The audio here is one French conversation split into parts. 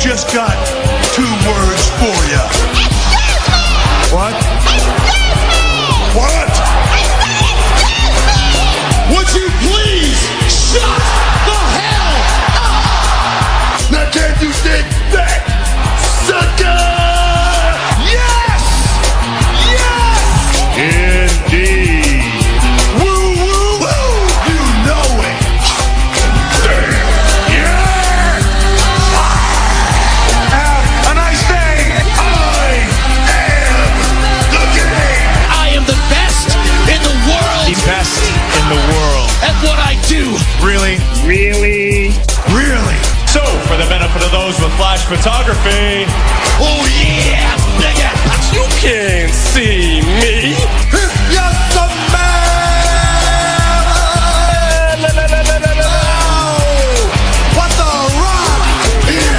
just got 2 words for you. What? What? Would you please shut the hell up? Now can you dig that, sucker? Yes! Yes! Indeed. Woo, woo, woo! You know it. Yeah! Have a nice day. I am the game. I am the best in the world. The best in the world. At what I do. Really? Really? Really? So, for the benefit of those with flash photography, Oh yeah, nigga. you can't see me. Yes, the man! What the rock is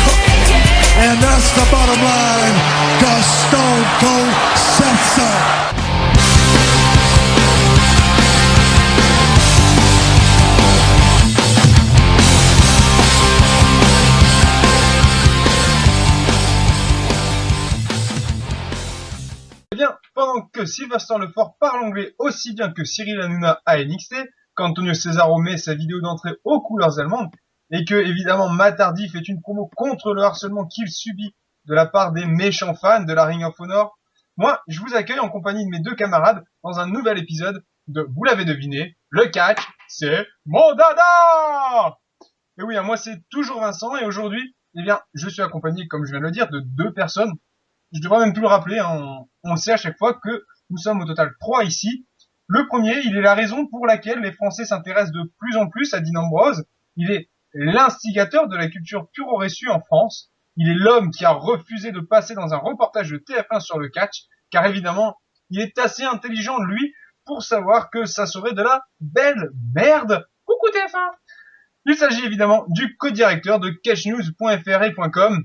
cooking. And that's the bottom line, 'cause Stone Cold said so. Eh bien, pendant que Sylvester Lefort parle anglais aussi bien que Cyril Hanouna à NXT, qu'Antonio Cesaro met sa vidéo d'entrée aux couleurs allemandes, et que, évidemment, Matt Hardy fait une promo contre le harcèlement qu'il subit de la part des méchants fans de la Ring of Honor, moi, je vous accueille en compagnie de mes 2 camarades dans un nouvel épisode de, vous l'avez deviné, le catch, c'est mon dada! Et oui, moi c'est toujours Vincent, et aujourd'hui, eh bien, je suis accompagné, comme je viens de le dire, de 2 personnes. Je devrais même plus le rappeler, hein, on le sait à chaque fois que nous sommes au total 3 ici. Le premier, il est la raison pour laquelle les Français s'intéressent de plus en plus à Dean Ambrose. Il est l'instigateur de la culture puro reçue en France. Il est l'homme qui a refusé de passer dans un reportage de TF1 sur le catch, car évidemment, il est assez intelligent, lui, pour savoir que ça serait de la belle merde. Coucou TF1! Il s'agit évidemment du co-directeur de catchnews.fr et .com,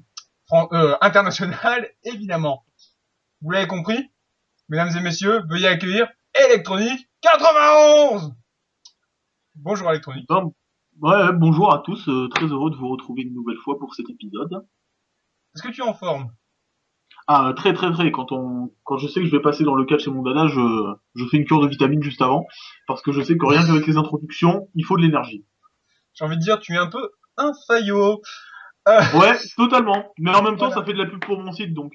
international, évidemment. Vous l'avez compris? Mesdames et messieurs, veuillez accueillir Electronic 91! Bonjour Electronic. Ouais, bonjour à tous, très heureux de vous retrouver une nouvelle fois pour cet épisode. Est-ce que tu es en forme? Ah, très, quand je sais que je vais passer dans le catch et mon dada, je fais une cure de vitamines juste avant, parce que je sais que rien qu'avec les introductions, il faut de l'énergie. J'ai envie de dire, tu es un peu un faillot. Ouais, totalement, mais en même temps, Voilà. ça fait de la pub pour mon site, donc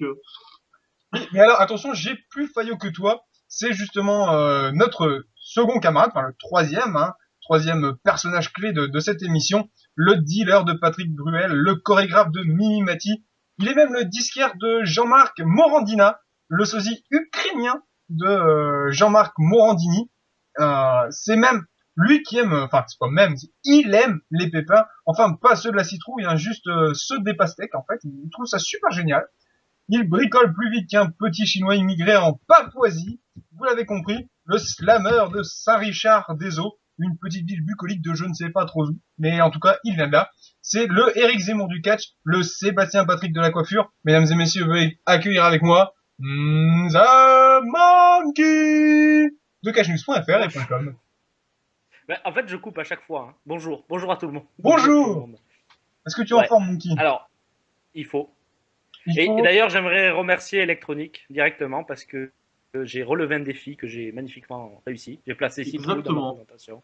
Mais alors, attention, j'ai plus faillot que toi. C'est justement notre second camarade, enfin le troisième personnage clé de cette émission, le dealer de Patrick Bruel, le chorégraphe de Mimi Mati. Il est même le disquaire de Jean-Marc Morandina, le sosie ukrainien de Jean-Marc Morandini. C'est même lui qui aime, enfin c'est pas même, il aime les pépins, enfin pas ceux de la citrouille, hein, juste ceux des pastèques en fait. Il trouve ça super génial. Il bricole plus vite qu'un petit chinois immigré en Papouasie. Vous l'avez compris, le slammer de Saint-Richard-des-Eaux, une petite ville bucolique de je ne sais pas trop où, mais en tout cas, il vient de là. C'est le Éric Zemmour du catch, le Sébastien Patrick de la coiffure. Mesdames et messieurs, veuillez accueillir avec moi The Monkey de catchnews.fr et .com. Ben, en fait, je coupe à chaque fois. Hein. Bonjour à tout le monde. Bonjour. Est-ce que tu es en forme, Monkey? Alors, il faut. Il Et faut- d'ailleurs, j'aimerais remercier Electronic directement parce que j'ai relevé un défi que j'ai magnifiquement réussi. J'ai placé Citrouille dans ma Exactement. présentation.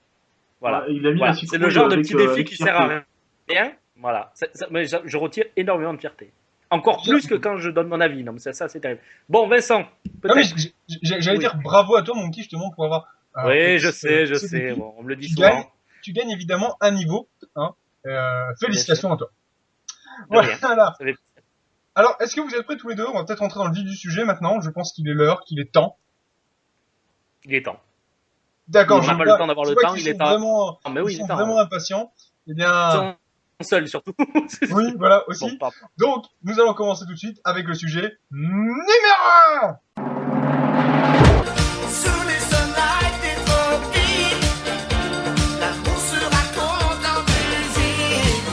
Voilà. il a mis Voilà. la C'est citrouille le genre de avec, petit défi avec qui sert à fierté. rien. Voilà. Mais je retire énormément de fierté. Encore plus que quand je donne mon avis. Non, mais ça c'est terrible. Bon, Vincent, Ah oui, peut-être. j'allais dire bravo à toi, Monkey, justement, pour avoir... Oui, je sais. ce défi. Bon, on me le dit Tu souvent. gagnes évidemment un niveau. Hein. Félicitations à toi. De rien. Voilà. Ça fait- Alors, est-ce que vous êtes prêts tous les deux? On va peut-être rentrer dans le vif du sujet maintenant. Je pense qu'il est l'heure, qu'il est temps. Il est temps. D'accord. On n'a pas le temps d'avoir le temps, il est temps. Vraiment, Ah, mais oui, ils il sont est temps. vraiment impatients. Eh bien, Ils sont seuls surtout. oui, voilà aussi. Bon, pardon. Donc, nous allons commencer tout de suite avec le sujet numéro 1. Sous les soleils des tropiques, l'amour se raconte en musique.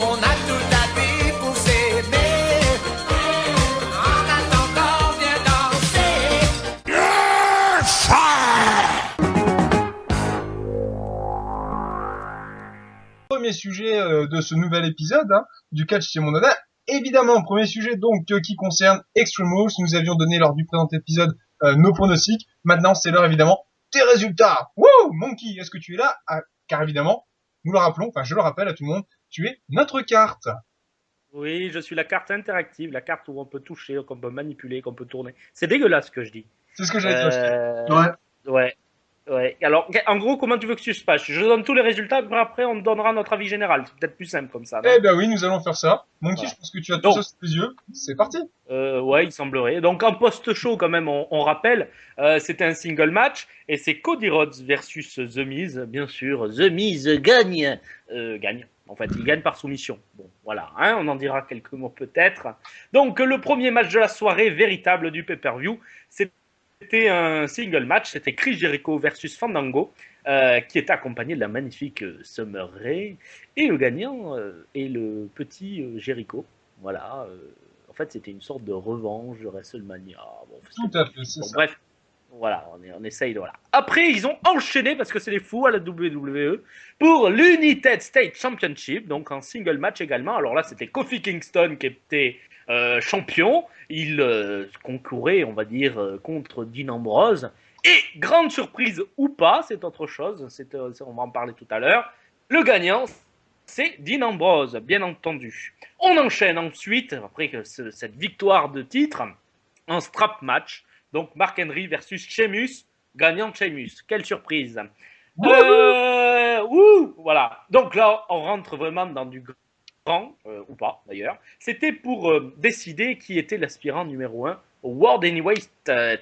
On a tout à vivre pour s'aimer. En attendant, viens danser. Premier sujet de ce nouvel épisode du Catch chez mon dada. Évidemment, premier sujet donc qui concerne Extreme Rules. Nous avions donné lors du présent épisode nos pronostics. Maintenant, c'est l'heure évidemment des résultats. Wouh, Monkey, est-ce que tu es là? Car évidemment, nous le rappelons, enfin je le rappelle à tout le monde, tu es notre carte. Oui, je suis la carte interactive, la carte où on peut toucher, qu'on peut manipuler, qu'on peut tourner. C'est dégueulasse ce que je dis. C'est ce que j'allais dire. Ouais. Ouais. Alors, en gros, comment tu veux que je se passe? Je donne tous les résultats, après on donnera notre avis général. C'est peut-être plus simple comme ça. Non? Eh ben oui, nous allons faire ça. Monkey, Voilà. je pense que tu as tout Donc. ça sous les yeux. C'est parti. Ouais, il semblerait. Donc en post-show, quand même, on rappelle, c'était un single match et c'est Cody Rhodes versus The Miz. Bien sûr, The Miz gagne. En fait, il gagne par soumission. Bon, voilà, on en dira quelques mots peut-être. Donc le premier match de la soirée véritable du pay-per-view, c'était un single match. C'était Chris Jericho versus Fandango, qui était accompagné de la magnifique Summer Rae. Et le gagnant est le petit Jericho. Voilà. En fait, c'était une sorte de revanche de WrestleMania. Bon, Tout à fait, c'est bon, ça. bref, voilà, on essaye de voilà. Après, ils ont enchaîné parce que c'est des fous à la WWE pour l'United States Championship, donc en single match également. Alors là, c'était Kofi Kingston qui était champion. Il concourait, on va dire, contre Dean Ambrose. Et grande surprise ou pas, c'est autre chose. On va en parler tout à l'heure. Le gagnant, c'est Dean Ambrose, bien entendu. On enchaîne ensuite, après cette victoire de titre, en strap match. Donc Mark Henry versus Sheamus, gagnant Sheamus. Quelle surprise. Voilà. Donc là, on rentre vraiment dans du grand, ou pas d'ailleurs. C'était pour décider qui était l'aspirant numéro 1 au World Heavyweight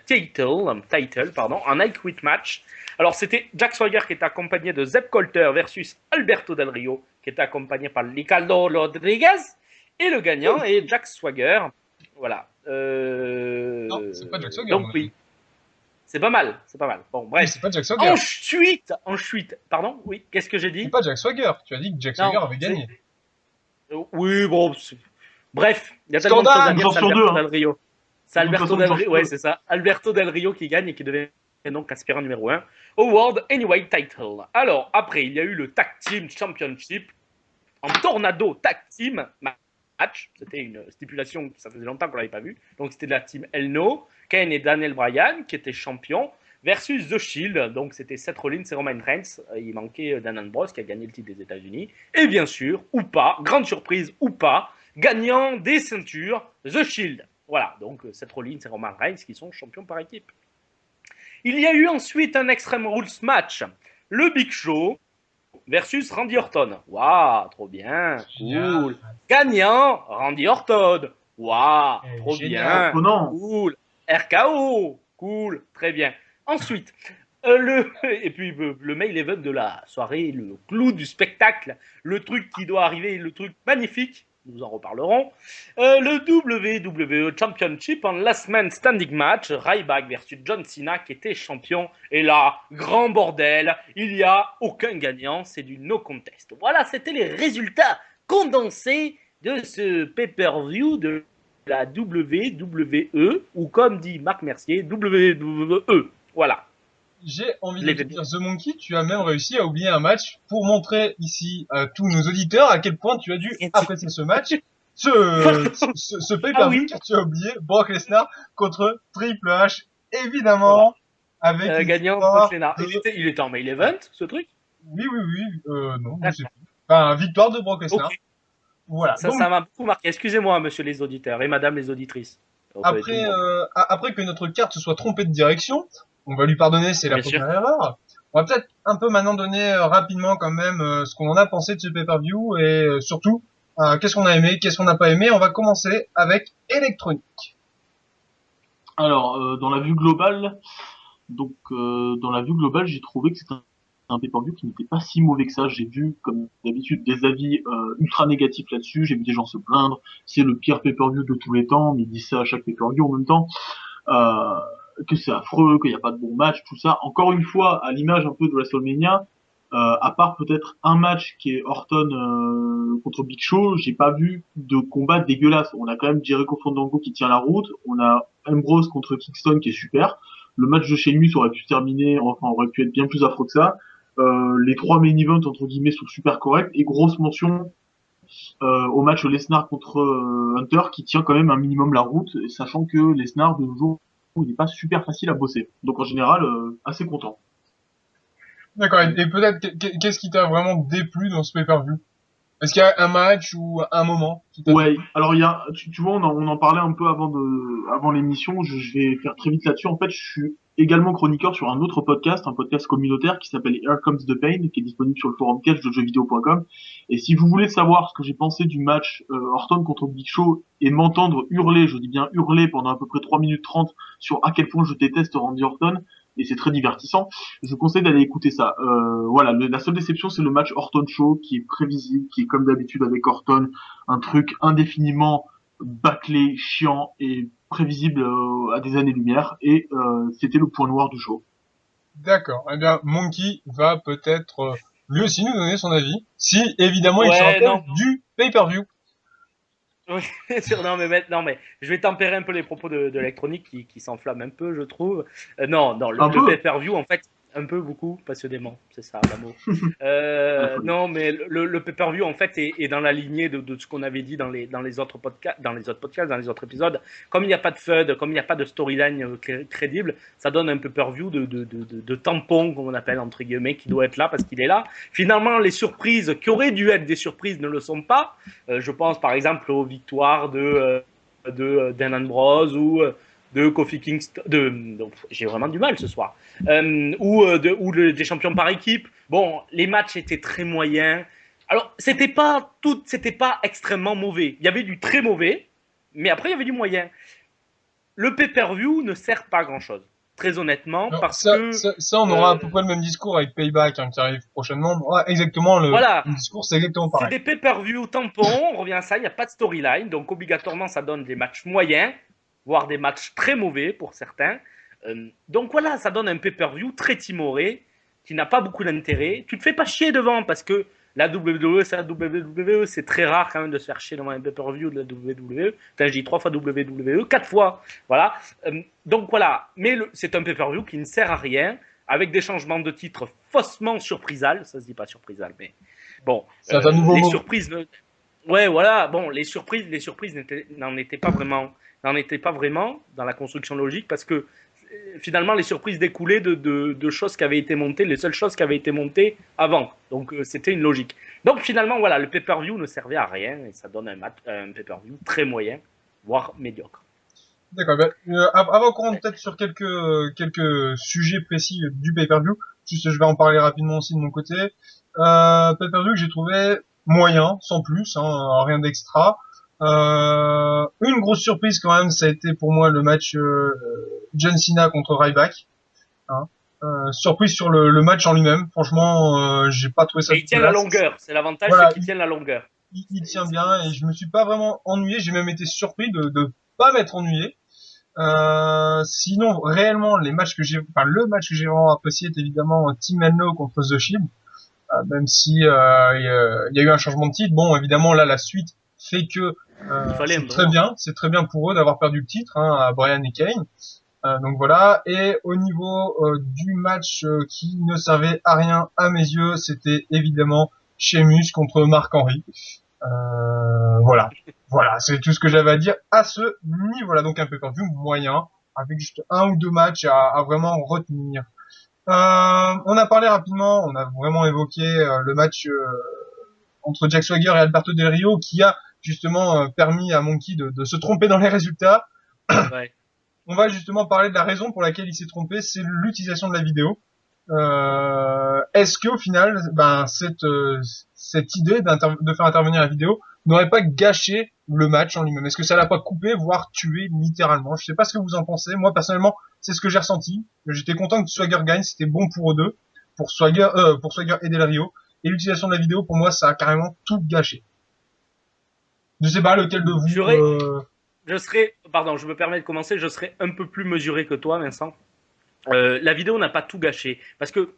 title, en I Quit match. Alors c'était Jack Swagger qui était accompagné de Zeb Colter versus Alberto Del Rio, qui était accompagné par Ricardo Rodriguez. Et le gagnant est Jack Swagger. Voilà. Non, c'est pas Jack Swagger. Donc oui. C'est pas mal. Bon, Oui, bref. c'est pas Jack Swagger. Ensuite, pardon, oui, qu'est-ce que j'ai dit? C'est pas Jack Swagger. Tu as dit que Jack Non, Swagger avait gagné. Oui, bon. Bref, il y a tellement de Scandale, choses à dire. C'est Alberto Del Rio. C'est De toute Alberto façon, Del Rio, ouais, c'est ça. Alberto Del Rio qui gagne et qui devait donc aspirant numéro 1 au World Heavyweight title. Alors, après, il y a eu le Tag Team Championship en Tornado Tag Team match. C'était une stipulation, ça faisait longtemps qu'on l'avait pas vu. Donc, c'était de la team El No, Kane et Daniel Bryan qui étaient champions versus The Shield. Donc, c'était Seth Rollins et Roman Reigns. Il manquait Dan Ambrose qui a gagné le titre des États-Unis. Et bien sûr, ou pas, grande surprise ou pas, gagnant des ceintures, The Shield. Voilà, donc Seth Rollins et Roman Reigns qui sont champions par équipe. Il y a eu ensuite un Extreme Rules match. Le Big Show versus Randy Orton. Waouh, trop bien, cool. Gagnant, Randy Orton. Waouh, trop Génial. bien, Oh non. cool. RKO, cool, très bien. Ensuite, et puis le main event de la soirée, le clou du spectacle, le truc qui doit arriver, le truc magnifique, nous en reparlerons. Le WWE Championship en Last Man Standing Match, Ryback versus John Cena qui était champion. Et là, grand bordel, il n'y a aucun gagnant, c'est du no contest. Voilà, c'était les résultats condensés de ce pay-per-view de la WWE, ou comme dit Marc Mercier, WWE. Voilà. J'ai envie de te dire, The Monkey, tu as même réussi à oublier un match pour montrer ici à tous nos auditeurs à quel point tu as dû apprécier ce match, ce pay-per-view, car tu as oublié Brock Lesnar contre Triple H, évidemment, avec gagnant Brock Lesnar. Il était en main event, ce truc? Oui, non, je sais plus. Enfin, victoire de Brock Lesnar. Okay. Voilà. Ça, Donc, ça m'a beaucoup marqué. Excusez-moi, monsieur les auditeurs et madame les auditrices. Après que notre carte se soit trompée de direction, on va lui pardonner, c'est la première erreur. On va peut-être un peu maintenant donner rapidement quand même ce qu'on en a pensé de ce pay-per-view et surtout qu'est-ce qu'on a aimé, qu'est-ce qu'on n'a pas aimé. On va commencer avec Electronic. Alors, dans la vue globale, j'ai trouvé que c'était un pay-per-view qui n'était pas si mauvais que ça. J'ai vu, comme d'habitude, des avis ultra négatifs là-dessus. J'ai vu des gens se plaindre. C'est le pire pay-per-view de tous les temps, mais ils disent ça à chaque pay-per-view en même temps. Que c'est affreux, qu'il n'y a pas de bon match, tout ça. Encore une fois, à l'image un peu de WrestleMania, à part peut-être un match qui est Orton contre Big Show, j'ai pas vu de combat dégueulasse. On a quand même Jericho Fandango qui tient la route, on a Ambrose contre Kingston qui est super. Le match de Sheamus aurait pu aurait pu être bien plus affreux que ça. Les trois main events entre guillemets sont super corrects et grosse mention au match Lesnar contre Hunter, qui tient quand même un minimum la route, sachant que Lesnar de nos jours, il n'est pas super facile à bosser. Donc en général, assez content. D'accord. Et peut-être, qu'est-ce qui t'a vraiment déplu dans ce pay-per-view? Est-ce qu'il y a un match ou un moment qui t'a Ouais, alors il y a, tu vois, on en parlait un peu avant l'émission. Je vais faire très vite là-dessus. En fait, je suis également chroniqueur sur un autre podcast, un podcast communautaire qui s'appelle Here Comes the Pain, qui est disponible sur le forum catch de jeuxvideo.com. Et si vous voulez savoir ce que j'ai pensé du match Orton contre Big Show et m'entendre hurler, je dis bien hurler pendant à peu près 3 minutes 30 sur à quel point je déteste Randy Orton, et c'est très divertissant, je vous conseille d'aller écouter ça. Voilà, la seule déception, c'est le match Orton Show, qui est prévisible, qui est comme d'habitude avec Orton, un truc indéfiniment bâclé, chiant et prévisible à des années-lumière, et c'était le point noir du show. D'accord. Eh bien, Monkey va peut-être lui aussi nous donner son avis, si évidemment il se Ouais, rappelle non. du pay-per-view. Oui, non, mais je vais tempérer un peu les propos de l'électronique qui s'enflamme un peu, je trouve. Non, le pay-per-view, en fait, un peu, beaucoup, passionnément, c'est ça, l'amour. Non, mais le pay-per-view, en fait, est dans la lignée de ce qu'on avait dit dans les autres podcasts, dans les autres épisodes. Comme il n'y a pas de FUD, comme il n'y a pas de storyline crédible, ça donne un pay-per-view de tampon, comme on appelle, entre guillemets, qui doit être là parce qu'il est là. Finalement, les surprises qui auraient dû être des surprises ne le sont pas. Je pense, par exemple, aux victoires de Dan Ambrose ou de Kofi Kingston, donc j'ai vraiment du mal ce soir, des champions par équipe. Bon, les matchs étaient très moyens. Alors, c'était pas extrêmement mauvais. Il y avait du très mauvais, mais après il y avait du moyen. Le pay-per-view ne sert pas à grand chose, très honnêtement, Alors, parce ça, que on aura à peu près le même discours avec Payback qui arrive prochainement. Ouais, exactement le discours, c'est exactement pareil. C'est des pay-per-view tampons, on revient à ça, il n'y a pas de storyline, donc obligatoirement ça donne des matchs moyens, voire des matchs très mauvais pour certains. Donc voilà, ça donne un pay-per-view très timoré, qui n'a pas beaucoup d'intérêt. Tu te fais pas chier devant, parce que la WWE, c'est la WWE, c'est très rare quand même de se faire chier devant un pay-per-view de la WWE. Putain, je dis 3 fois WWE, 4 fois, voilà. Donc voilà, mais c'est un pay-per-view qui ne sert à rien, avec des changements de titre faussement surprisal, ça se dit pas surprisal, mais bon, les surprises... Ouais, voilà, bon, les surprises n'en étaient pas vraiment dans la construction logique, parce que finalement les surprises découlaient de choses qui avaient été montées, les seules choses qui avaient été montées avant, donc c'était une logique. Donc finalement voilà, le pay-per-view ne servait à rien et ça donne un pay-per-view très moyen, voire médiocre. D'accord, avant qu'on rentre peut-être sur quelques sujets précis du pay-per-view, juste je vais en parler rapidement aussi de mon côté. Pay-per-view que j'ai trouvé moyen, sans plus, hein, rien d'extra. Une grosse surprise quand même, ça a été pour moi le match John Cena contre Ryback. Hein. Surprise sur le match en lui-même. Franchement, j'ai pas trouvé ça. Et il tient la longueur. C'est l'avantage, voilà, c'est qu'il tient la longueur. Il tient bien et je me suis pas vraiment ennuyé. J'ai même été surpris de pas m'être ennuyé. Sinon, réellement, le match que j'ai vraiment apprécié est évidemment Team Enlo contre The Shield. Même si il y a eu un changement de titre. Bon, évidemment, là, la suite fait que c'est très bien pour eux d'avoir perdu le titre, hein, à Bryan et Kane. Donc voilà. Et au niveau du match qui ne servait à rien à mes yeux, c'était évidemment Sheamus contre Mark Henry. Voilà, c'est tout ce que j'avais à dire à ce niveau-là. Donc un pay-per-view moyen, avec juste un ou deux matchs à vraiment retenir. On a parlé rapidement, on a vraiment évoqué le match entre Jack Swagger et Alberto Del Rio, qui a justement permis à Monkey de se tromper dans les résultats. Ouais. On va justement parler de la raison pour laquelle il s'est trompé, c'est l'utilisation de la vidéo. Est-ce qu'au final, cette idée de faire intervenir la vidéo n'aurait pas gâché le match en lui-même? Est-ce que ça l'a pas coupé, voire tué littéralement? Je sais pas ce que vous en pensez. Moi, personnellement, c'est ce que j'ai ressenti. J'étais content que Swagger gagne, c'était bon pour eux deux, pour Swagger et Del Rio. Et l'utilisation de la vidéo, pour moi, ça a carrément tout gâché. Je sais pas lequel de vous. Je me permets de commencer, je serais un peu plus mesuré que toi, Vincent. La vidéo n'a pas tout gâché, parce que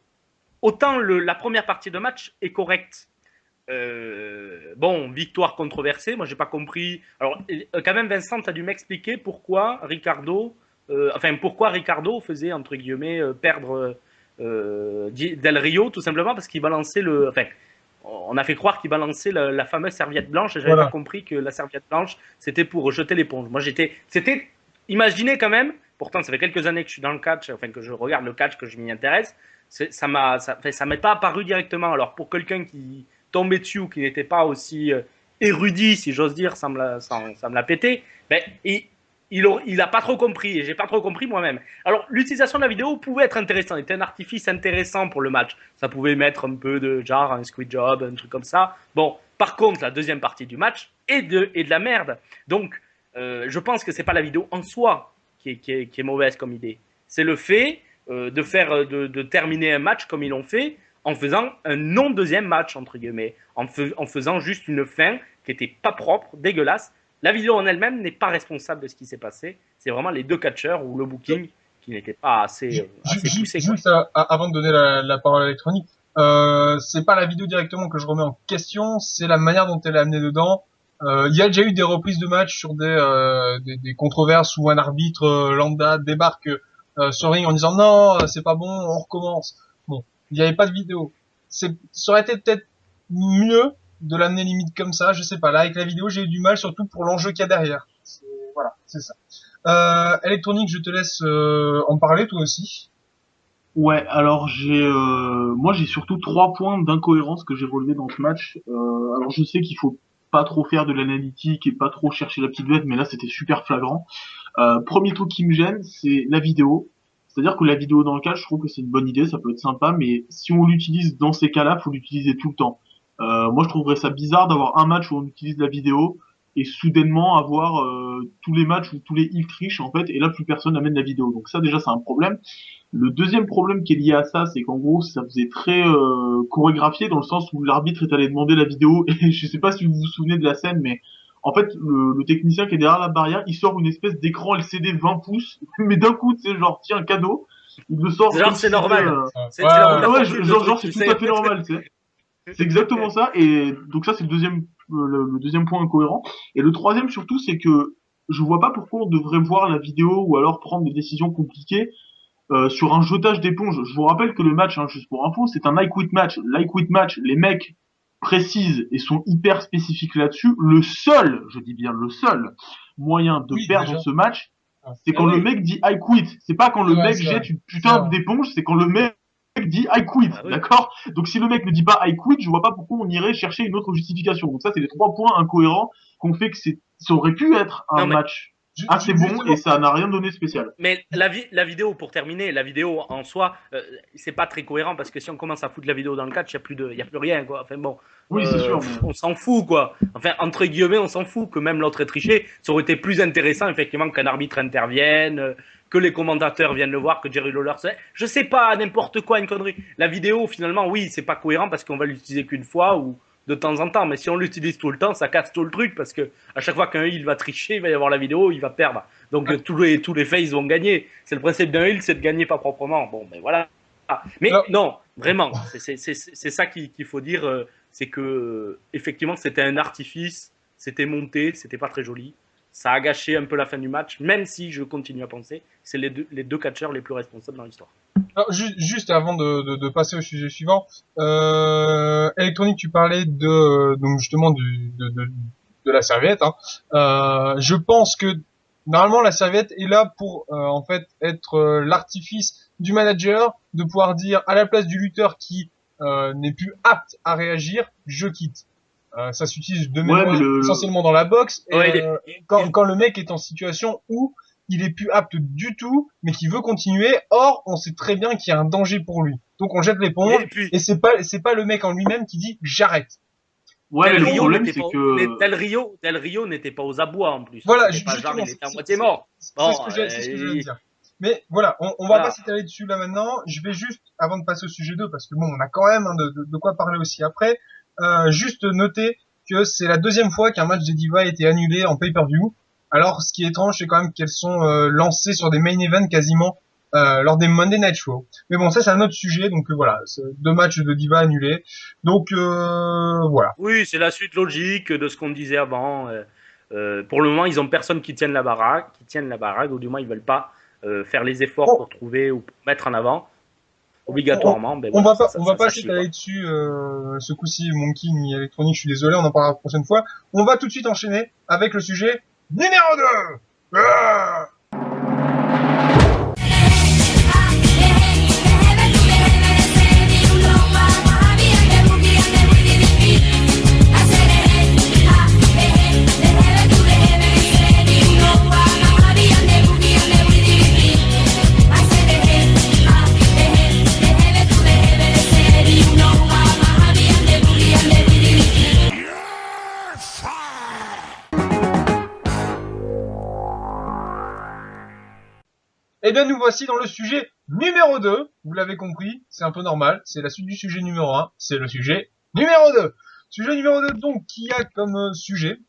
autant la première partie de match est correcte. Bon, victoire controversée, moi j'ai pas compris. Alors quand même, Vincent, tu as dû m'expliquer pourquoi Ricardo faisait entre guillemets perdre Del Rio, tout simplement parce qu'il balançait on a fait croire qu'il balançait la fameuse serviette blanche et j'avais Voilà. pas compris que la serviette blanche c'était pour jeter l'éponge. Moi c'était, imaginez quand même, pourtant ça fait quelques années que je suis dans le catch, enfin que je regarde le catch, que je m'y intéresse, ça m'est pas apparu directement. Alors pour quelqu'un qui tombait dessus ou qui n'était pas aussi érudit, si j'ose dire, ça me l'a pété, ben, il a pas trop compris et j'ai pas trop compris moi-même. Alors l'utilisation de la vidéo pouvait être intéressante, c'était un artifice intéressant pour le match. Ça pouvait mettre un peu de genre un squid job, un truc comme ça. Bon, par contre la deuxième partie du match est de la merde. Donc je pense que c'est pas la vidéo en soi qui est mauvaise comme idée. C'est le fait de terminer un match comme ils l'ont fait en faisant un non deuxième match entre guillemets, en faisant juste une fin qui était pas propre, dégueulasse. La vidéo en elle-même n'est pas responsable de ce qui s'est passé. C'est vraiment les deux catcheurs ou le booking qui n'était pas assez poussé. Juste avant de donner la parole à l'électronique, c'est pas la vidéo directement que je remets en question, c'est la manière dont elle est amenée dedans. Il y a déjà eu des reprises de matchs sur des controverses où un arbitre lambda débarque sur le ring en disant non, c'est pas bon, on recommence. Bon, il n'y avait pas de vidéo. Ça aurait été peut-être mieux de l'amener limite comme ça, je sais pas. Là, avec la vidéo, j'ai eu du mal, surtout pour l'enjeu qu'il y a derrière. Voilà, c'est ça. Électronique, je te laisse en parler, toi aussi. Ouais, alors moi j'ai surtout 3 points d'incohérence que j'ai relevés dans ce match. Alors je sais qu'il faut pas trop faire de l'analytique et pas trop chercher la petite bête, mais là c'était super flagrant. Premier truc qui me gêne, c'est la vidéo. C'est-à-dire que la vidéo dans le cas, je trouve que c'est une bonne idée, ça peut être sympa, mais si on l'utilise dans ces cas-là, faut l'utiliser tout le temps. Moi je trouverais ça bizarre d'avoir un match où on utilise la vidéo et soudainement avoir tous les matchs où tous les heels trichent en fait, et là plus personne n'amène la vidéo. Donc ça déjà c'est un problème. Le deuxième problème qui est lié à ça, c'est qu'en gros, ça faisait très chorégraphié dans le sens où l'arbitre est allé demander la vidéo. Et je sais pas si vous vous souvenez de la scène, mais en fait, le technicien qui est derrière la barrière, il sort une espèce d'écran LCD 20 pouces, mais d'un coup, tu sais, genre, tiens, un cadeau. Il le sort. Genre comme c'est si normal. c'était, C'est la ouais, formule de genre, truc, c'est tu tout sais. à fait normal, tu sais. C'est exactement ça. Et donc ça, c'est le deuxième point incohérent. Et le troisième surtout, c'est que je vois pas pourquoi on devrait voir la vidéo ou alors prendre des décisions compliquées sur un jetage d'éponge. Je vous rappelle que le match, hein, juste pour info, c'est un I quit match. L'I quit match, les mecs précisent et sont hyper spécifiques là-dessus. Le seul, je dis bien le seul, moyen de Oui, perdre déjà. ce match, c'est Ah quand oui. le mec dit I quit. C'est pas quand le Ouais, mec c'est jette vrai. une C'est putain vrai. d'éponge, c'est quand le mec dit I quit, Ah oui. d'accord? Donc si le mec ne dit pas I quit, je vois pas pourquoi on irait chercher une autre justification. Donc ça, c'est les 3 points incohérents qu'on fait que ça aurait pu être un Non, mais match assez bon Justement, et ça n'a rien donné de spécial. Mais la vidéo, pour terminer, la vidéo en soi, c'est pas très cohérent parce que si on commence à foutre la vidéo dans le catch, il y a plus rien, quoi. Enfin bon, Oui, c'est sûr, mais... on s'en fout, quoi. Enfin, entre guillemets, on s'en fout que même l'autre ait triché. Ça aurait été plus intéressant, effectivement, qu'un arbitre intervienne, que les commentateurs viennent le voir, que Jerry Lawler, je sais pas, n'importe quoi, une connerie. La vidéo, finalement, oui, c'est pas cohérent parce qu'on va l'utiliser qu'une fois ou de temps en temps. Mais si on l'utilise tout le temps, ça casse tout le truc parce que à chaque fois qu'un heel va tricher, il va y avoir la vidéo, il va perdre. Donc tous les faces vont gagner. C'est le principe d'un heel, c'est de gagner pas proprement. Bon, mais voilà. Mais Alors- non, vraiment, c'est ça qu'il faut dire. C'est que effectivement, c'était un artifice, c'était monté, c'était pas très joli. Ça a gâché un peu la fin du match, même si je continue à penser que c'est les deux catcheurs les plus responsables dans l'histoire. Alors, juste avant de passer au sujet suivant, électronique, tu parlais donc justement de la serviette. Hein. Je pense que normalement la serviette est là pour en fait être l'artifice du manager de pouvoir dire à la place du lutteur qui n'est plus apte à réagir, je quitte. Ça s'utilise de mémoire mais essentiellement dans la boxe. Et, Ouais, quand le mec est en situation où il est plus apte du tout, mais qui veut continuer. Or, on sait très bien qu'il y a un danger pour lui. Donc, on jette l'éponge. Et puis, Et c'est pas le mec en lui-même qui dit j'arrête. Ouais, mais Del le Rio problème, n'était c'est pas- que... Del Rio n'était pas aux abois en plus. Voilà, C'était pas genre, justement, il était à moitié mort. c'est Bon, ce que je veux dire. Mais voilà, on va Voilà. pas s'étaler dessus là maintenant. Je vais juste, avant de passer au sujet 2, parce que bon, on a quand même de quoi parler aussi après, juste noter que c'est la deuxième fois qu'un match des Divas a été annulé en pay-per-view. Alors, ce qui est étrange, c'est quand même qu'elles sont lancées sur des main events quasiment lors des Monday Night Show. Mais bon, ça c'est un autre sujet, donc voilà, c'est 2 matchs de Divas annulés. Donc voilà. Oui, c'est la suite logique de ce qu'on disait avant. Pour le moment, ils ont personne qui tienne la baraque, ou du moins ils veulent pas faire les efforts Oh. pour trouver ou pour mettre en avant. obligatoirement. Ben On voilà, va pas chie, s'étaler quoi. dessus ce coup-ci, Monkey ni électronique, je suis désolé, on en parlera la prochaine fois. On va tout de suite enchaîner avec le sujet numéro 2. Ah, Eh bien, nous voici dans le sujet numéro 2. Vous l'avez compris, c'est un peu normal. C'est la suite du sujet numéro 1. C'est le sujet numéro 2. Sujet numéro 2, donc, qui a comme sujet,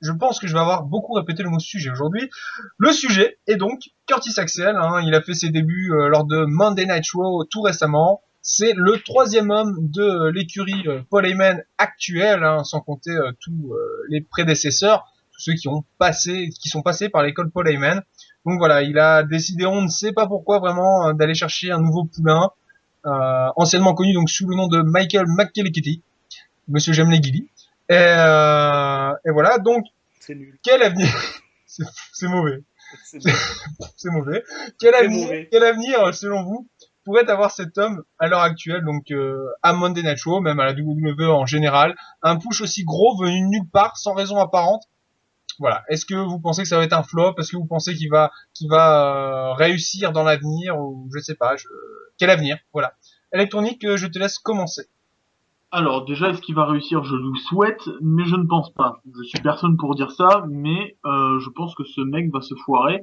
je pense que je vais avoir beaucoup répété le mot sujet aujourd'hui. Le sujet est donc Curtis Axel. Il a fait ses débuts lors de Monday Night Raw tout récemment. C'est le 3e homme de l'écurie Paul Heyman actuelle, sans compter tous les prédécesseurs, tous ceux qui sont passés par l'école Paul Heyman. Donc voilà, il a décidé, on ne sait pas pourquoi vraiment, d'aller chercher un nouveau poulain, anciennement connu donc sous le nom de Michael McKillicuddy, Monsieur J'aime les Gilly. Et voilà, donc C'est nul. quel avenir c'est mauvais, C'est nul. c'est mauvais. Quel C'est avenir, mauvais. quel avenir selon vous pourrait avoir cet homme à l'heure actuelle, donc à Monday Night Raw, même à la WWE en général, un push aussi gros venu de nulle part, sans raison apparente. Voilà. Est-ce que vous pensez que ça va être un flop? Est-ce que vous pensez qu'il va réussir dans l'avenir, ou je sais pas, quel avenir? Voilà. Électronique, je te laisse commencer. Alors déjà, est-ce qu'il va réussir? Je le souhaite, mais je ne pense pas. Je suis personne pour dire ça, mais je pense que ce mec va se foirer.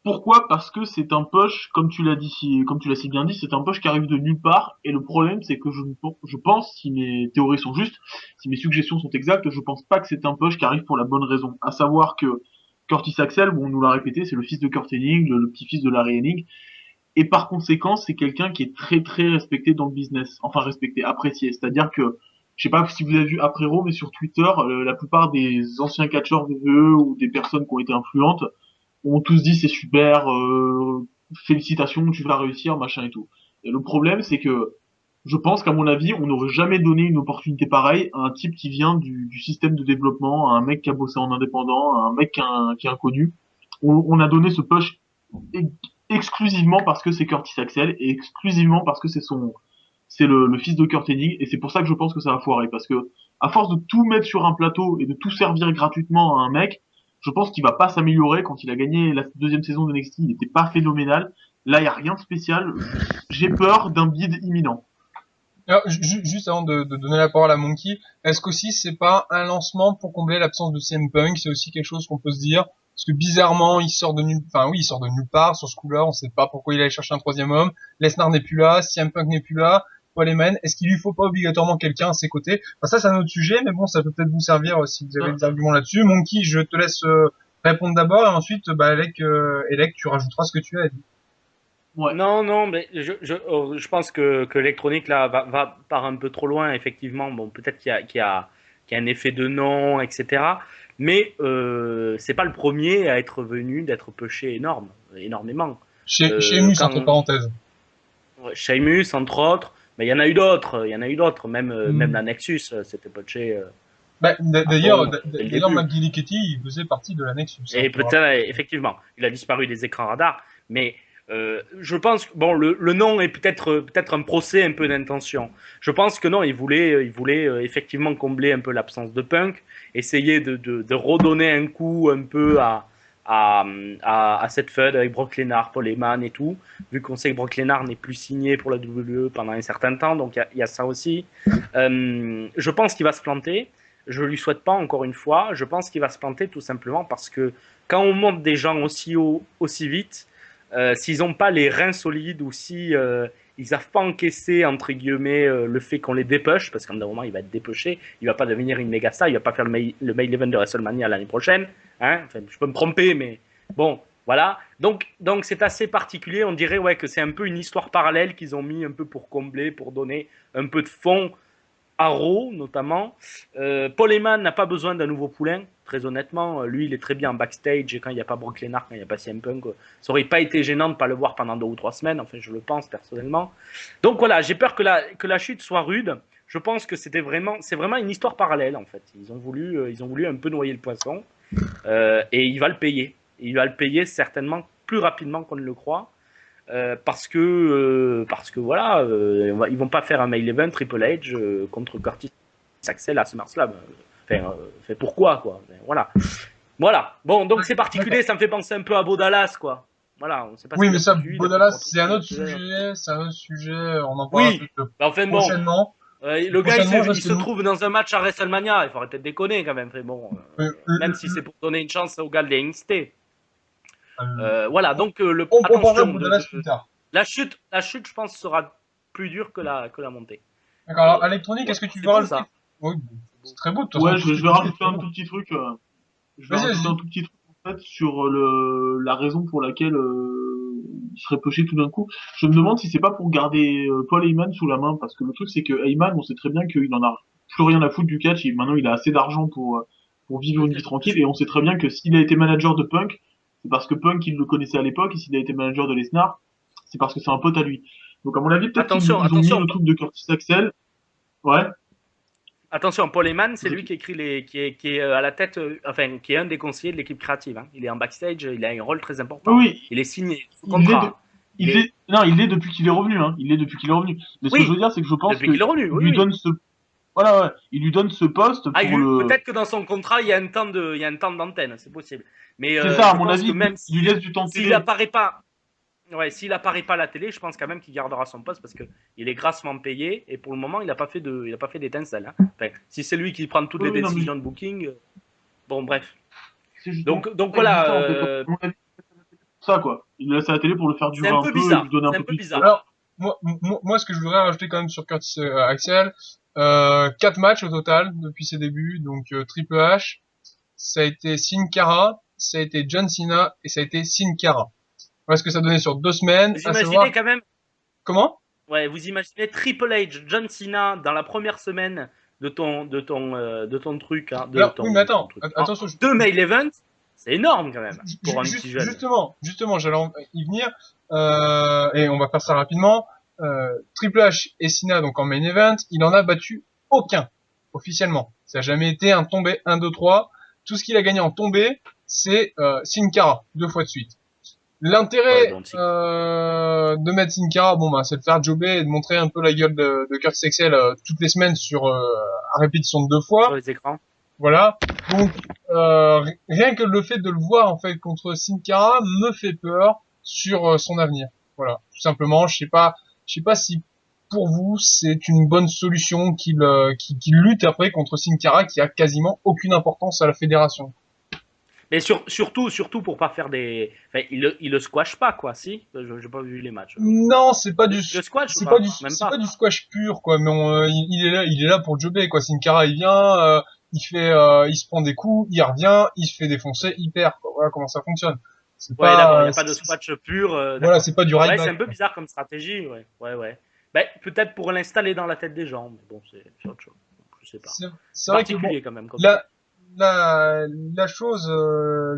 Pourquoi? Parce que c'est un push, comme tu l'as si bien dit, c'est un push qui arrive de nulle part. Et le problème, c'est que je pense, si mes théories sont justes, si mes suggestions sont exactes, je pense pas que c'est un push qui arrive pour la bonne raison. À savoir que Curtis Axel, bon, on nous l'a répété, c'est le fils de Kurt Hennig, le petit-fils de Larry Hennig. Et par conséquent, c'est quelqu'un qui est très très respecté dans le business. Enfin respecté, apprécié. C'est-à-dire que, je sais pas si vous avez vu après Raw, mais sur Twitter, la plupart des anciens catcheurs WWE ou des personnes qui ont été influentes ont tous dit c'est super, félicitations, tu vas réussir, machin et tout. Et le problème, c'est que je pense qu'à mon avis, on n'aurait jamais donné une opportunité pareille à un type qui vient du système de développement, à un mec qui a bossé en indépendant, à un mec qui est inconnu. On a donné ce push exclusivement parce que c'est Curtis Axel et exclusivement parce que c'est le fils de Kurt Hennig, et c'est pour ça que je pense que ça va foirer, parce que à force de tout mettre sur un plateau et de tout servir gratuitement à un mec, je pense qu'il va pas s'améliorer. Quand il a gagné la 2e saison de NXT, il n'était pas phénoménal. Là, il y a rien de spécial. J'ai peur d'un bid imminent. Alors, juste avant de donner la parole à Monkey, est-ce qu'aussi c'est pas un lancement pour combler l'absence de CM Punk? C'est aussi quelque chose qu'on peut se dire. Parce que bizarrement, il sort de nulle part sur ce coup-là. On sait pas pourquoi il allait chercher un 3e homme. Lesnar n'est plus là, CM Punk n'est plus là. Paul Heyman, est-ce qu'il lui faut pas obligatoirement quelqu'un à ses côtés? Enfin, ça, c'est un autre sujet, mais bon, ça peut peut-être vous servir si vous avez des arguments là-dessus. Monkey, je te laisse répondre d'abord, et ensuite, Elec, tu rajouteras ce que tu as à dire. Ouais. Non, mais je pense que l'électronique là part un peu trop loin, effectivement. Bon, peut-être qu'il y a un effet de nom, etc. Mais c'est pas le premier à être venu d'être pushé énormément. Sheamus, entre parenthèses. Sheamus, entre autres. Mais il y en a eu d'autres. Même la Nexus, c'était pushé. D'ailleurs, McGillicuddy, il faisait partie de la Nexus. Et peut-être, effectivement, il a disparu des écrans radars. Mais je pense que bon, le nom est peut-être un procès un peu d'intention. Je pense que non, il voulait effectivement combler un peu l'absence de Punk, essayer de redonner un coup un peu à cette feud avec Brock Lesnar, Paul Heyman et tout, vu qu'on sait que Brock Lesnar n'est plus signé pour la WWE pendant un certain temps, donc il y a ça aussi. Je pense qu'il va se planter. Je lui souhaite pas, encore une fois. Je pense qu'il va se planter tout simplement parce que quand on monte des gens aussi haut, aussi vite, s'ils n'ont pas les reins solides, ou si ils savent pas encaisser entre guillemets le fait qu'on les dépush, parce qu'à un moment il va être dépushé, il va pas devenir une méga star, il va pas faire le main event de WrestleMania l'année prochaine, hein. Enfin, je peux me tromper, mais bon, voilà. Donc c'est assez particulier. On dirait que c'est un peu une histoire parallèle qu'ils ont mis un peu pour combler, pour donner un peu de fond à Raw notamment. Paul Heyman n'a pas besoin d'un nouveau poulain, Très honnêtement, lui, il est très bien en backstage et quand il n'y a pas Brock Lesnar, quand il n'y a pas CM Punk, ça aurait pas été gênant de ne pas le voir pendant 2 ou 3 semaines. Enfin, je le pense personnellement. Donc voilà, j'ai peur que la chute soit rude. Je pense que c'est vraiment une histoire parallèle en fait. Ils ont voulu un peu noyer le poisson et il va le payer. Il va le payer certainement plus rapidement qu'on ne le croit. Parce que voilà, ils vont pas faire un main event Triple H contre Curtis Axel à SummerSlam. Enfin, pourquoi quoi. Voilà. Bon, donc c'est particulier, ça me fait penser un peu à Bo Dallas quoi. Voilà, on sait pas. Oui, mais ça, Bo Dallas, c'est un autre sujet. On en parlera enfin bon. prochainement. Le gars, il se trouve dans un match à WrestleMania. Il faut arrêter de déconner quand même. Bon, même si c'est pour donner une chance au gars de NXT. Voilà, donc la chute, je pense, sera plus dure que la montée. D'accord, alors Electronic, est-ce que tu veux rajouter? Oui, c'est très beau de toute façon. Ouais, je vais rajouter un tout petit truc. Je vais rajouter un tout petit truc en fait sur la raison pour laquelle il serait poché tout d'un coup. Je me demande si c'est pas pour garder Paul Heyman sous la main, parce que le truc c'est que Heyman, on sait très bien qu'il en a plus rien à foutre du catch. Et maintenant, il a assez d'argent pour vivre une vie tranquille, et on sait très bien que s'il a été manager de Punk, c'est parce que Punk, il le connaissait à l'époque, et s'il a été manager de Lesnar, c'est parce que c'est un pote à lui. Donc à mon avis, peut-être qu'ils ont mis le truc de Curtis Axel. Ouais. Attention, Paul Heyman, c'est lui qui écrit qui est à la tête, qui est un des conseillers de l'équipe créative. Hein. Il est en backstage, il a un rôle très important. Oui. Il est signé. Non, il l'est depuis qu'il est revenu. Hein. Il l'est depuis qu'il est revenu. Mais ce que je veux dire, c'est que je pense qu'il lui donne ce. Voilà, ouais. Il lui donne ce poste pour Peut-être que dans son contrat, il y a un temps d'antenne, c'est possible. Mais c'est ça, à mon avis, même il lui laisse du temps de télé. S'il apparaît pas à la télé, je pense quand même qu'il gardera son poste parce que il est grassement payé et pour le moment, il n'a pas fait d'étincelle. Hein. Enfin, si c'est lui qui prend toutes les décisions de booking, bon bref. Donc voilà. Ça quoi. Il le laisse à la télé pour le faire durer un peu, bizarre. lui donner un peu plus. Bizarre. Alors moi, ce que je voudrais rajouter quand même sur Curtis Axel, 4 matchs au total depuis ses débuts, donc Triple H, ça a été Sin Cara, ça a été John Cena et ça a été Sin Cara. Voilà ce que ça donnait sur 2 semaines. Vous imaginez quand même. Comment? Ouais, vous imaginez Triple H, John Cena dans la première semaine de ton truc. Hein, oui, mais attends, attention. 2 main events, c'est énorme quand même pour un petit jeune. Justement, j'allais y venir et on va faire ça rapidement. Triple H et Cena donc en main event, il en a battu aucun officiellement. Ça n'a jamais été un tombé 1, 2, 3. Tout ce qu'il a gagné en tombé, c'est Sin Cara 2 fois de suite. L'intérêt de mettre Sin Cara, c'est de faire jobber et de montrer un peu la gueule de Curtis Axel toutes les semaines sur à répétition de 2 fois. Sur les écrans. Voilà. Donc rien que le fait de le voir en fait contre Sin Cara me fait peur sur son avenir. Voilà, tout simplement. Je sais pas si pour vous c'est une bonne solution qu'il lutte après contre Sin Cara qui a quasiment aucune importance à la fédération. Mais surtout pour pas faire des. Enfin, il le squash pas, quoi, si? J'ai pas vu les matchs. Non, c'est pas du squash. C'est pas du squash pur, quoi. Mais il est là pour jobber, quoi. Sin Cara, il vient, il se prend des coups, il revient, il se fait défoncer, il perd, quoi. Voilà comment ça fonctionne. Il y a pas de squash pur. Voilà, c'est pas du ride. Ouais, c'est un peu bizarre comme stratégie, ouais. Ben, peut-être pour l'installer dans la tête des gens, mais bon, c'est autre chose. Je sais pas. C'est particulier quand même. La chose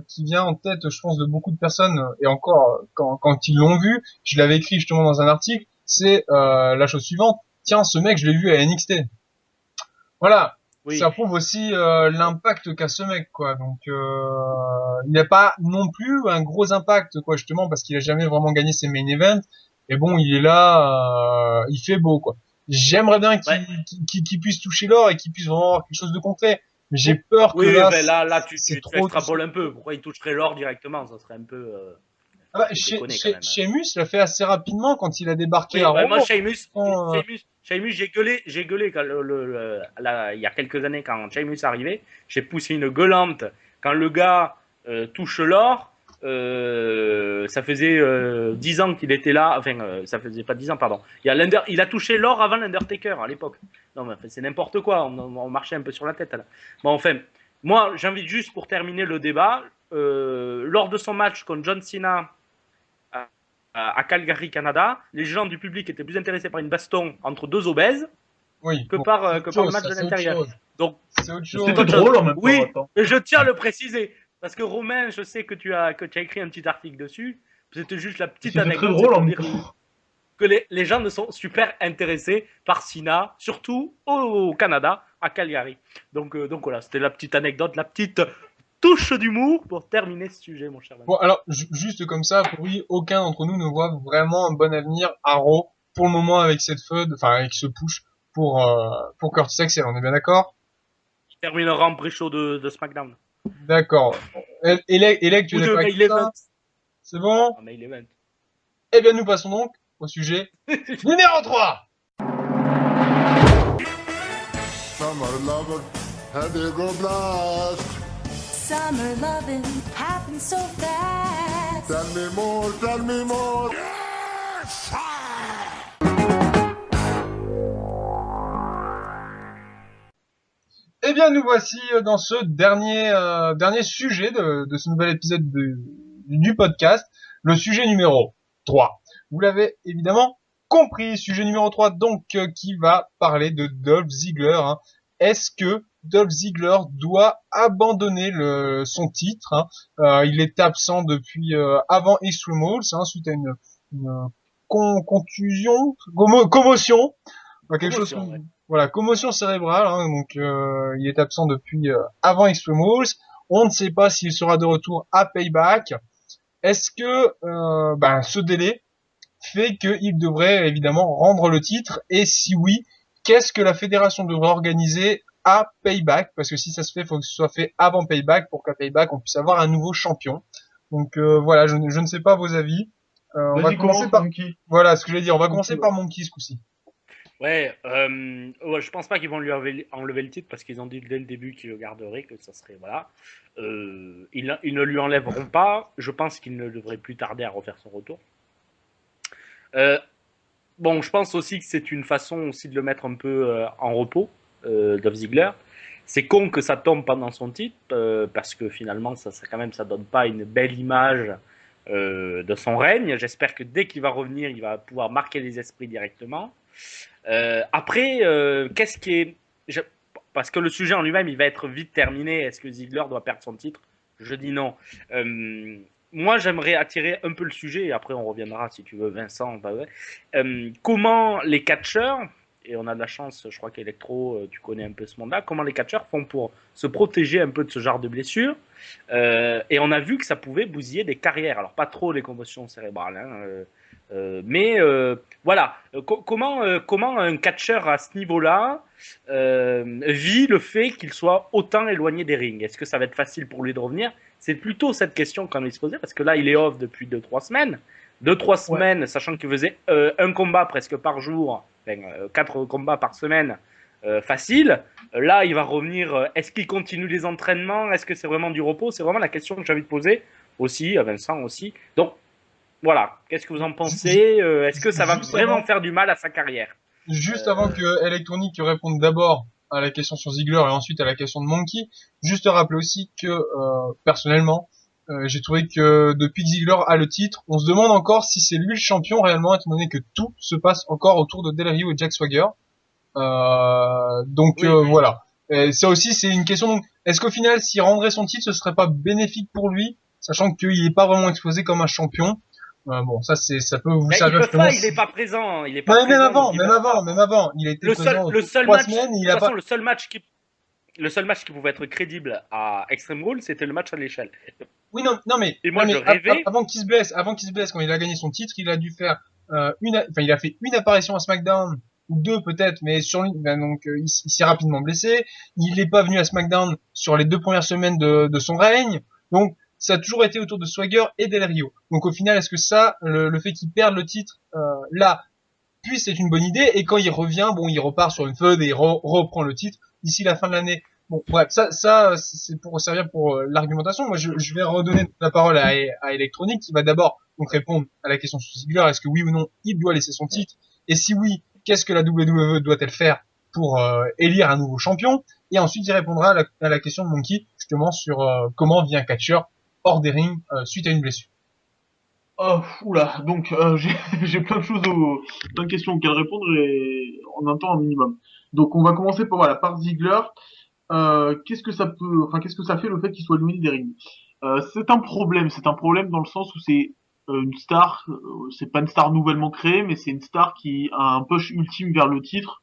qui vient en tête, je pense, de beaucoup de personnes, et encore quand ils l'ont vu, je l'avais écrit justement dans un article, c'est la chose suivante. Tiens, ce mec, je l'ai vu à NXT. Voilà. Oui. Ça prouve aussi l'impact qu'a ce mec, quoi. Donc il n'a pas non plus un gros impact, quoi, justement, parce qu'il a jamais vraiment gagné ses main events. Et bon, il est là, il fait beau, quoi. J'aimerais bien qu'il puisse toucher l'or et qu'il puisse vraiment avoir quelque chose de concret. Mais j'ai peur que là, tu extrapoles un peu. Pourquoi il toucherait l'or directement? Ça serait un peu. Sheamus l'a fait assez rapidement quand il a débarqué à Raw. Moi, Sheamus, j'ai gueulé quand il y a quelques années quand Sheamus est arrivé. J'ai poussé une gueulante quand le gars touche l'or. Ça faisait 10 ans qu'il était là. Enfin, ça faisait pas 10 ans, pardon. Il a touché l'or avant l'Undertaker à l'époque. Non, mais c'est n'importe quoi. On marchait un peu sur la tête là. Bon, enfin, moi, j'invite juste pour terminer le débat. Lors de son match contre John Cena à Calgary, Canada, les gens du public étaient plus intéressés par une baston entre 2 obèses Oui. que bon, par c'est que autre par le chose, match ça, de c'est autre l'intérieur. chose. Donc C'est autre chose. C'était drôle en même temps. oui, Attends. je tiens à le préciser parce que Romain, je sais que tu as écrit un petit article dessus. C'était juste la petite C'était très anecdote, drôle c'est en pour même dire temps. que les gens ne sont super intéressés par Cena, surtout au Canada, à Calgary. Donc voilà, c'était la petite anecdote, la petite touche d'humour pour terminer ce sujet, mon cher Bon, ami. alors, juste comme ça, pour lui, aucun d'entre nous ne voit vraiment un bon avenir à Raw pour le moment avec cette feud, enfin avec ce push pour Curtis Axel. On est bien d'accord? Je terminerai en pré-show de SmackDown. D'accord. Elec, tu es Ou de d'accord avec Main tout ça? Event. C'est bon? Ah, Main Event. Eh bien, nous passons donc au sujet numéro 3. Summer lover, had a go blast. Summer loving happens so fast. Tell me more, tell me more. Eh bien, nous voici dans ce dernier sujet de ce nouvel épisode du podcast, le sujet numéro 3. Vous l'avez évidemment compris, sujet numéro 3, donc qui va parler de Dolph Ziggler. Hein. Est-ce que Dolph Ziggler doit abandonner son titre, hein. Il est absent depuis avant Extreme Rules, hein, suite à une contusion, commotion, quelque chose Commotion, comme, ouais. voilà, commotion cérébrale, hein, donc il est absent depuis avant Extreme Rules. On ne sait pas s'il sera de retour à Payback. Est-ce que ce délai fait qu'il devrait évidemment rendre le titre, et si oui, qu'est-ce que la fédération devrait organiser à Payback? Parce que si ça se fait, il faut que ce soit fait avant Payback pour qu'à Payback on puisse avoir un nouveau champion. Donc voilà, je ne sais pas vos avis. On va Vas-y, commencer commence, par Monkey. voilà ce que je vais dire. On va Monkey, commencer ouais. par Monkey ce coup-ci. Ouais, je pense pas qu'ils vont lui enlever le titre parce qu'ils ont dit dès le début qu'ils le garderaient, que ça serait, voilà. Ils ne lui enlèveront pas. Je pense qu'il ne devrait plus tarder à refaire son retour. Bon, je pense aussi que c'est une façon aussi de le mettre un peu en repos, Dolph Ziggler. C'est con que ça tombe pendant son titre, parce que finalement, ça donne pas une belle image de son règne. J'espère que dès qu'il va revenir, il va pouvoir marquer les esprits directement. Après, qu'est-ce qui est... Parce que le sujet en lui-même, il va être vite terminé. Est-ce que Ziggler doit perdre son titre? Je dis non. Moi, j'aimerais attirer un peu le sujet, et après on reviendra si tu veux, Vincent. Bah ouais. Comment les catcheurs, et on a de la chance, je crois qu'Electro, tu connais un peu ce monde-là, comment les catcheurs font pour se protéger un peu de ce genre de blessures. Et on a vu que ça pouvait bousiller des carrières. Alors, pas trop les commotions cérébrales, hein, mais voilà, comment un catcheur à ce niveau-là vit le fait qu'il soit autant éloigné des rings? Est-ce que ça va être facile pour lui de revenir? C'est plutôt cette question qu'on va se poser, parce que là, il est off depuis 2-3 semaines. 2-3 semaines, sachant qu'il faisait un combat presque par jour, enfin, 4 combats par semaine, facile. Là, il va revenir. Est-ce qu'il continue les entraînements? Est-ce que c'est vraiment du repos? C'est vraiment la question que j'ai envie de poser aussi, à Vincent aussi. Donc, voilà. Qu'est-ce que vous en pensez? Est-ce que ça va vraiment faire du mal à sa carrière? Juste avant que Electronic réponde d'abord à la question sur Ziggler et ensuite à la question de Monkey, juste rappeler aussi que personnellement, j'ai trouvé que depuis que Ziggler a le titre, on se demande encore si c'est lui le champion réellement, étant donné que tout se passe encore autour de Del Rio et Jack Swagger. Donc Oui. voilà. Et ça aussi, c'est une question. Donc, est-ce qu'au final, s'il rendrait son titre, ce serait pas bénéfique pour lui, sachant qu'il est pas vraiment exposé comme un champion? Bon, ça peut vous Mais servir. il est pas présent. Il est pas Ouais, présent. même avant, il a été présent Le seul 3 match, semaines, de il toute a façon, pas. le seul match qui pouvait être crédible à Extreme Rules, c'était le match à l'échelle. Oui, non, mais, Et moi, non, je mais rêvais. avant qu'il se blesse, quand il a gagné son titre, il a dû faire il a fait une apparition à SmackDown ou deux peut-être, mais sur lui, donc il s'est rapidement blessé. Il n'est pas venu à SmackDown sur les 2 premières semaines de son règne, donc ça a toujours été autour de Swagger et Del Rio. Donc au final, est-ce que ça, le fait qu'il perde le titre là, puis c'est une bonne idée, et quand il revient, bon, il repart sur une feud et il reprend le titre d'ici la fin de l'année. Bon, bref, ça, c'est pour servir pour l'argumentation. Moi, je vais redonner la parole à Electronic, qui va d'abord donc répondre à la question sur Ziggler. Est-ce que oui ou non, il doit laisser son titre? Et si oui, qu'est-ce que la WWE doit-elle faire pour élire un nouveau champion? Et ensuite, il répondra à la question de Monkey, justement, sur comment vient un catcheur hors des rings suite à une blessure. Oh, oula, donc j'ai plein de questions auxquelles répondre et en un temps un minimum. Donc on va commencer par Ziggler. Qu'est-ce que ça fait le fait qu'il soit éloigné des rings? C'est un problème. C'est un problème dans le sens où c'est une star. C'est pas une star nouvellement créée, mais c'est une star qui a un push ultime vers le titre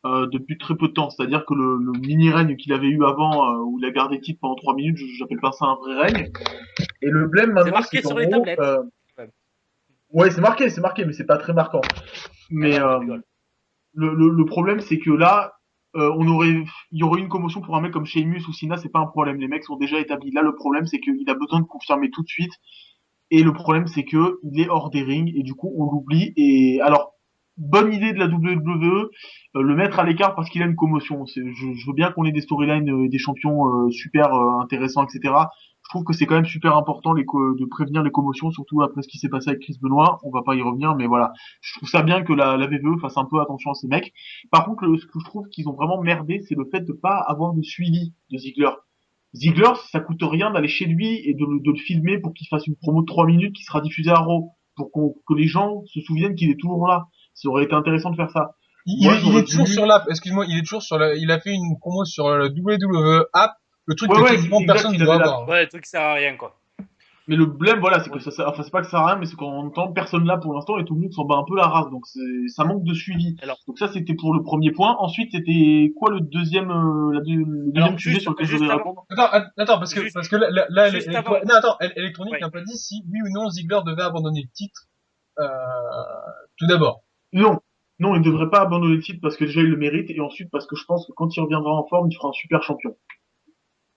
depuis très peu de temps. C'est-à-dire que le mini règne qu'il avait eu avant, où il a gardé le titre pendant 3 minutes, j'appelle pas ça un vrai règne. Et le blême C'est maintenant, marqué c'est qu'en sur les gros, tablettes. ouais, c'est marqué, mais c'est pas très marquant. Mais Ah, je rigole. le problème, c'est que là, il y aurait une commotion pour un mec comme Sheamus ou Cena, c'est pas un problème. Les mecs sont déjà établis. Là, le problème, c'est qu'il a besoin de confirmer tout de suite. Et le problème, c'est que il est hors des rings et du coup, on l'oublie. Et alors, bonne idée de la WWE, le mettre à l'écart parce qu'il a une commotion. Je veux bien qu'on ait des storylines, des champions super intéressants, etc. Je trouve que c'est quand même super important de prévenir les commotions, surtout après ce qui s'est passé avec Chris Benoit. On va pas y revenir, mais voilà. Je trouve ça bien que la WWE fasse un peu attention à ces mecs. Par contre, ce que je trouve qu'ils ont vraiment merdé, c'est le fait de pas avoir de suivi de Ziggler. Ziggler, ça coûte rien d'aller chez lui et de le filmer pour qu'il fasse une promo de 3 minutes qui sera diffusée à Raw, pour que les gens se souviennent qu'il est toujours là. Ça aurait été intéressant de faire ça. Il est toujours sur l'app, excuse-moi, il est toujours sur il a fait une promo sur le WWE app, le truc que quasiment personne ne doit avoir. Ouais, le truc qui sert à rien, quoi. Mais le blême, voilà, c'est que enfin, c'est pas que ça sert à rien, mais c'est qu'en même temps, personne là pour l'instant et tout le monde s'en bat un peu la race. Donc ça manque de suivi. Alors, donc ça, c'était pour le premier point. Ensuite, c'était quoi le deuxième, le deuxième sujet sur lequel je voulais répondre? Attends, parce que là, non, attends, Electronic Ouais. n'a pas dit si oui ou non Ziggler devait abandonner le titre, tout d'abord. Non. Non, il ne devrait pas abandonner le titre parce que déjà il le mérite et ensuite parce que je pense que quand il reviendra en forme, il fera un super champion.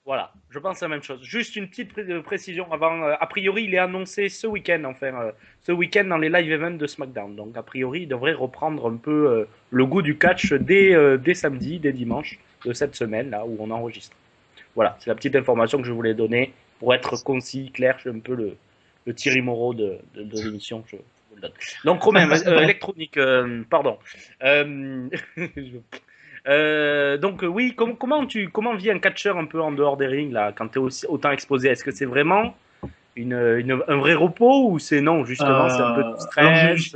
Voilà, je pense la même chose. Juste une petite précision avant. A priori, il est annoncé ce week-end, ce week-end dans les live events de SmackDown. Donc, a priori, il devrait reprendre un peu le goût du catch dès samedi, dès dimanche de cette semaine, là où on enregistre. Voilà, c'est la petite information que je voulais donner pour être concis, clair. Je suis un peu le Thierry Moreau de l'émission. Je vous le donne. Donc, Romain, électronique, pardon. Donc oui, comment vit un catcheur un peu en dehors des rings là, quand t'es autant exposé? Est-ce que c'est vraiment un vrai repos ou c'est non, justement c'est un peu de stress?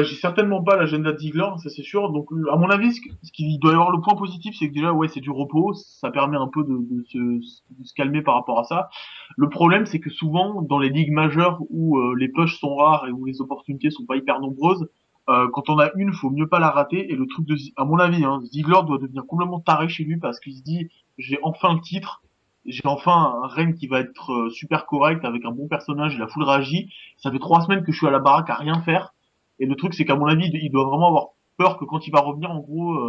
J'ai certainement pas l'agenda de Ziggler, ça c'est sûr. Donc à mon avis, ce qui doit y avoir le point positif, c'est que déjà ouais c'est du repos, ça permet un peu de se calmer par rapport à ça. Le problème c'est que souvent dans les ligues majeures où les pushs sont rares et où les opportunités sont pas hyper nombreuses, quand on a une, faut mieux pas la rater. Et le truc à mon avis, hein, Ziggler doit devenir complètement taré chez lui parce qu'il se dit, j'ai enfin le titre, j'ai enfin un règne qui va être super correct avec un bon personnage et la foule réagit. Ça fait 3 semaines que je suis à la baraque à rien faire. Et le truc, c'est qu'à mon avis, il doit vraiment avoir peur que quand il va revenir, en gros,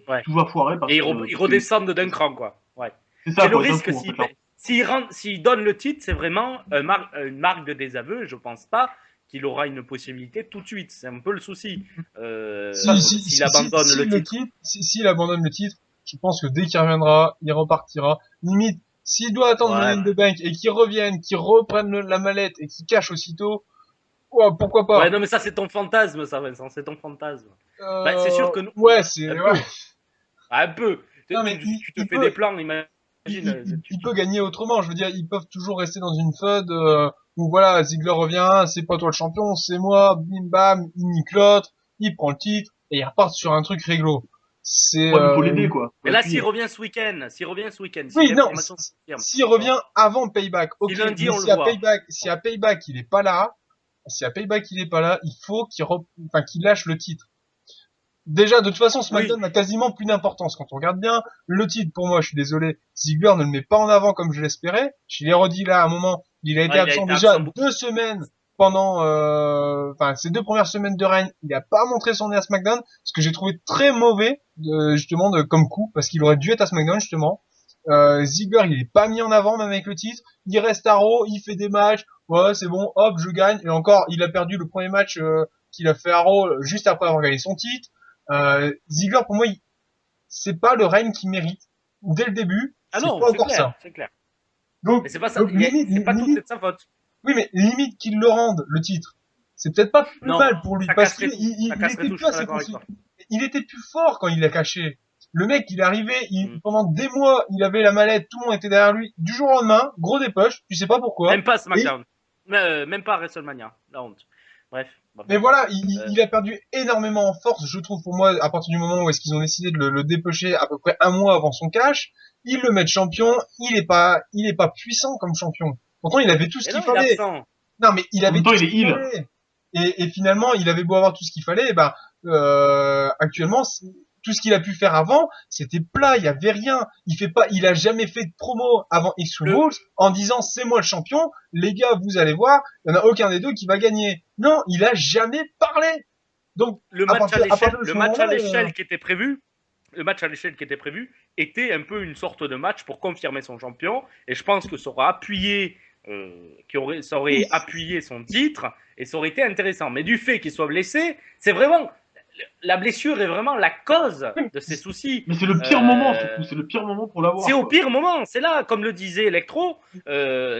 Ouais. tout va foirer. Et il redescende d'un cran, quoi. Ouais. C'est ça, C'est le quoi, d'un risque coup, en fait, s'il donne le titre, c'est vraiment une marque de désaveu. Je pense pas qu'il aura une possibilité tout de suite. C'est un peu le souci. S'il abandonne le titre. S'il abandonne le titre, je pense que dès qu'il reviendra, il repartira. Limite, s'il doit attendre le Money in the Bank et qu'il revienne, qu'il reprenne la mallette et qu'il cache aussitôt, ouais, pourquoi pas. Ouais, non, mais ça, c'est ton fantasme, ça, Vincent. C'est ton fantasme. Bah, c'est sûr que nous. Ouais, c'est. Ouais. Un peu. Non, mais tu te fais des plans, imagine. Il peut gagner autrement. Je veux dire, ils peuvent toujours rester dans une feud où voilà, Ziggler revient, c'est pas toi le champion, c'est moi, bim bam, il nique l'autre, il prend le titre et il repart sur un truc réglo. C'est. Ouais, il faut l'aider quoi. Mais là, s'il revient ce week-end, oui, non, s'il revient avant Payback, ok. Si lundi, mais on si le à voit. Payback, si à Payback il est pas là, il faut qu'il lâche le titre. Déjà, de toute façon, SmackDown n'a quasiment plus d'importance. Quand on regarde bien, le titre, pour moi, je suis désolé, Ziggler ne le met pas en avant comme je l'espérais. Je l'ai redit là, à un moment, il a été absent déjà 2 semaines pendant, ces 2 premières semaines de règne. Il a pas montré son nez à SmackDown, ce que j'ai trouvé très mauvais, comme coup, parce qu'il aurait dû être à SmackDown, justement. Ziggler, il est pas mis en avant, même avec le titre. Il reste à Raw, il fait des matchs. Ouais, c'est bon, hop, je gagne. Et encore, il a perdu le premier match, qu'il a fait à Raw juste après avoir gagné son titre. Ziggler, pour moi, c'est pas le règne qu'il mérite. Dès le début, c'est pas encore clair, ça. C'est clair. Donc, mais c'est pas ça. limite, c'est pas tout de sa faute. Oui, mais limite qu'il le rende, le titre. C'est peut-être pas plus mal pour lui, parce qu'il était plus assez il était plus fort quand il l'a caché. Le mec, il est arrivé, pendant des mois, il avait la mallette, tout le monde était derrière lui. Du jour au lendemain, gros des poches, tu sais pas pourquoi. Même pas SmackDown. Même pas à WrestleMania. La honte. Bref. Mais voilà, il a perdu énormément en force, je trouve, pour moi, à partir du moment où est-ce qu'ils ont décidé de le dépêcher à peu près un mois avant son cash. Ils le mettent champion, il est pas puissant comme champion. Pourtant, il avait tout ce Et qu'il non, il est fallait. absent. Non, mais il En avait même temps, tout ce il est qu'il heal. fallait. Et finalement, il avait beau avoir tout ce qu'il fallait, actuellement, tout ce qu'il a pu faire avant, c'était plat, il y avait rien. Il a jamais fait de promo avant Extreme Rules en disant c'est moi le champion, les gars, vous allez voir, il y en a aucun des deux qui va gagner. Non, il a jamais parlé. Donc, Le à match partir- à à partir l'échelle, de ce le match à moment-là, l'échelle qui était prévu, le match à l'échelle qui était prévu était un peu une sorte de match pour confirmer son champion. Et je pense que ça aurait appuyé, ça aurait appuyé son titre et ça aurait été intéressant. Mais du fait qu'il soit blessé, c'est vraiment la blessure est vraiment la cause de ses soucis. Mais c'est le pire moment, surtout. C'est le pire moment pour l'avoir. C'est au quoi. pire moment, c'est là, comme le disait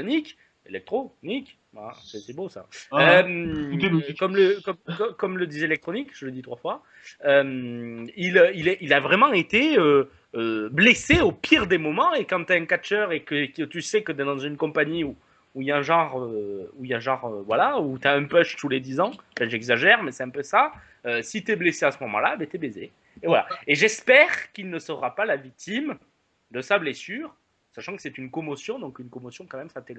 Nick, voilà, c'est beau ça. Ah, tout est logique. Comme le disait Electronic, je le dis 3 fois, il a vraiment été blessé au pire des moments. Et quand tu es un catcheur et que tu sais que tu es dans une compagnie où il y a un genre, voilà, où tu as un push tous les 10 ans, enfin, j'exagère, mais c'est un peu ça. Si tu es blessé à ce moment-là, ben, tu es baisé. Et voilà. Et j'espère qu'il ne sera pas la victime de sa blessure, sachant que c'est une commotion, donc une commotion quand même, ça te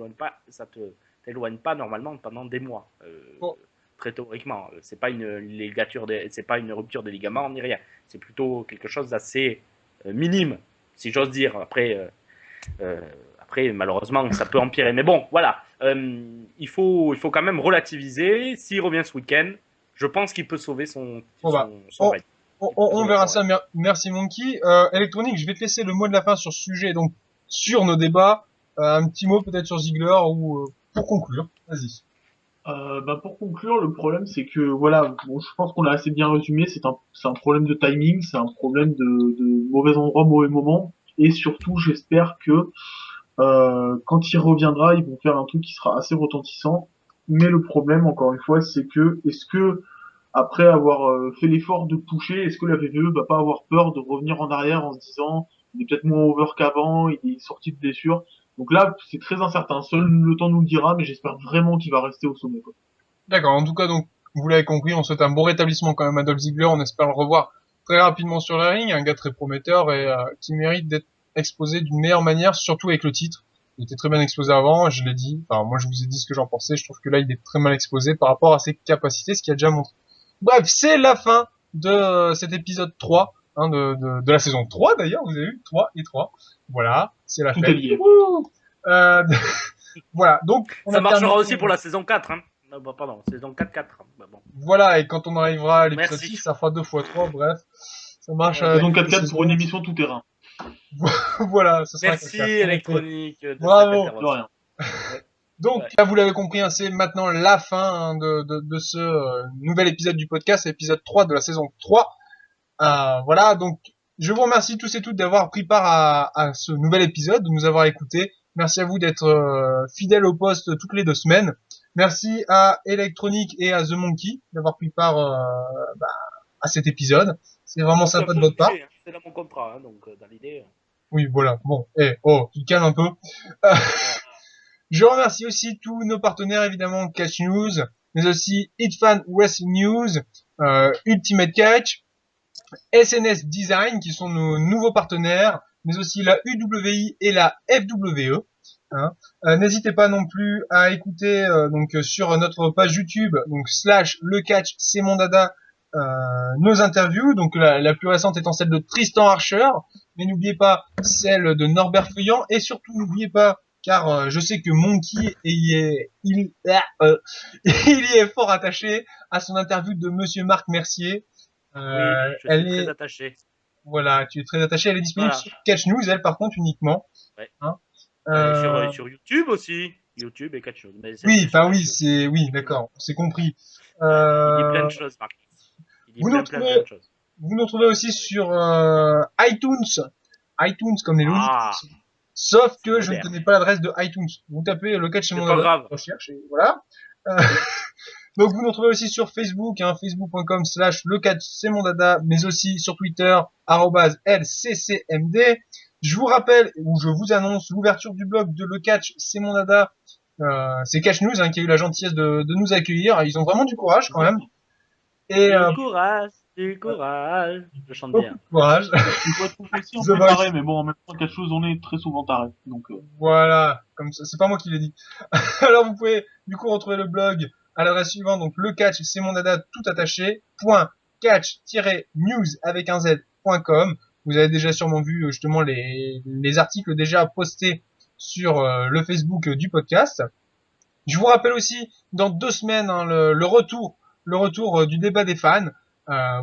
t'éloigne pas normalement pendant des mois. Très théoriquement, c'est pas une ligature, c'est pas une rupture des ligaments ni rien. C'est plutôt quelque chose d'assez minime, si j'ose dire. Après, malheureusement, ça peut empirer. Mais bon, voilà. Il faut quand même relativiser. S'il revient ce week-end, je pense qu'il peut sauver son raid. On verra ça. Merci Monkey. Electronic, je vais te laisser le mot de la fin sur ce sujet, donc sur nos débats. Un petit mot peut-être sur Ziggler ou pour conclure. Vas-y. Pour conclure, le problème c'est que voilà, bon, je pense qu'on l'a assez bien résumé. C'est un problème de timing, c'est un problème de mauvais endroit, mauvais moment, et surtout j'espère que quand il reviendra, ils vont faire un truc qui sera assez retentissant. Mais le problème, encore une fois, c'est que est-ce que après avoir fait l'effort de pusher, est-ce que la WWE va pas avoir peur de revenir en arrière en se disant il est peut-être moins over qu'avant, il est sorti de blessure. Donc là, c'est très incertain. Seul le temps nous le dira, mais j'espère vraiment qu'il va rester au sommet, quoi. D'accord. En tout cas, donc, vous l'avez compris, on souhaite un bon rétablissement quand même à Dolph Ziggler. On espère le revoir très rapidement sur la ring. Un gars très prometteur et qui mérite d'être exposé d'une meilleure manière, surtout avec le titre. Il était très bien exposé avant, je l'ai dit. Enfin, moi, je vous ai dit ce que j'en pensais. Je trouve que là, il est très mal exposé par rapport à ses capacités, ce qu'il a déjà montré. Bref, c'est la fin de cet épisode 3, de la saison 3 d'ailleurs. Vous avez vu 3 et 3. Voilà, c'est la Tout fête. est lié. Voilà, donc on Ça a marchera terminé. aussi pour la saison 4. Hein. Pardon, saison 4-4. Bah bon. Voilà, et quand on arrivera à l'épisode Merci. 6, ça fera 2 x 3, bref. Ça marche. Saison 4-4 pour une émission tout terrain. Voilà, ça sera Merci 4-4. Électronique. de Bravo. cette intervention. De rien. Donc, là, vous l'avez compris, hein, c'est maintenant la fin de ce nouvel épisode du podcast, épisode 3 de la saison 3. Voilà, donc, je vous remercie tous et toutes d'avoir pris part à ce nouvel épisode, de nous avoir écoutés. Merci à vous d'être fidèles au poste toutes les 2 semaines. Merci à Electronic et à The Monkey d'avoir pris part à cet épisode. C'est vraiment C'est un sympa peu de votre part. obligé, hein. C'est dans mon contrat, hein, donc dans l'idée. Oui, voilà. Bon, tu te calmes un peu. Je remercie aussi tous nos partenaires, évidemment, Catch News, mais aussi HitFan Wrestling News, Ultimate Catch, SNS Design, qui sont nos nouveaux partenaires, mais aussi la UWI et la FWE. Hein. N'hésitez pas non plus à écouter donc sur notre page YouTube, donc / le catch c'est mon dada, nos interviews, donc la plus récente étant celle de Tristan Archer, mais n'oubliez pas celle de Norbert Feuillant, et surtout n'oubliez pas, car je sais que Monkey il y est fort attaché à son interview de Monsieur Marc Mercier. Oui, je suis très attaché. Voilà, tu es très attaché, elle est disponible Voilà. sur Catch News, elle par contre uniquement. Ouais. Hein. Sur YouTube aussi. YouTube et Catch News. Mais Oui, enfin oui, d'accord, c'est compris. Il dit plein de choses, Marc. Il dit Vous plein nous de retrouvez- choses. Vous nous retrouvez aussi sur iTunes comme les loups. Ah, Sauf que c'est je ne moderne. connais pas l'adresse de iTunes. Vous tapez le catch chez C'est mon pas adresse, grave. recherche et voilà. Donc vous nous retrouvez aussi sur Facebook, hein, facebook.com/ le catch c'est mon dada, mais aussi sur Twitter @lccmd. Je vous rappelle ou je vous annonce l'ouverture du blog de le catch c'est mon dada C'est Catch News qui a eu la gentillesse de nous accueillir. Ils ont vraiment du courage quand même. Et Du courage. Je chante beaucoup bien. de courage. Tu pourrais trouver aussi un The peu Voice. taré, mais bon, en même temps, quelque chose, on est très souvent taré. Donc, Voilà, comme ça, c'est pas moi qui l'ai dit. Alors vous pouvez du coup retrouver le blog à l'adresse suivante, donc le catch, c'est mon dada tout attaché, .catch-news avec un z.com. Vous avez déjà sûrement vu justement les articles déjà postés sur le Facebook du podcast. Je vous rappelle aussi, dans 2 semaines, le retour du débat des fans.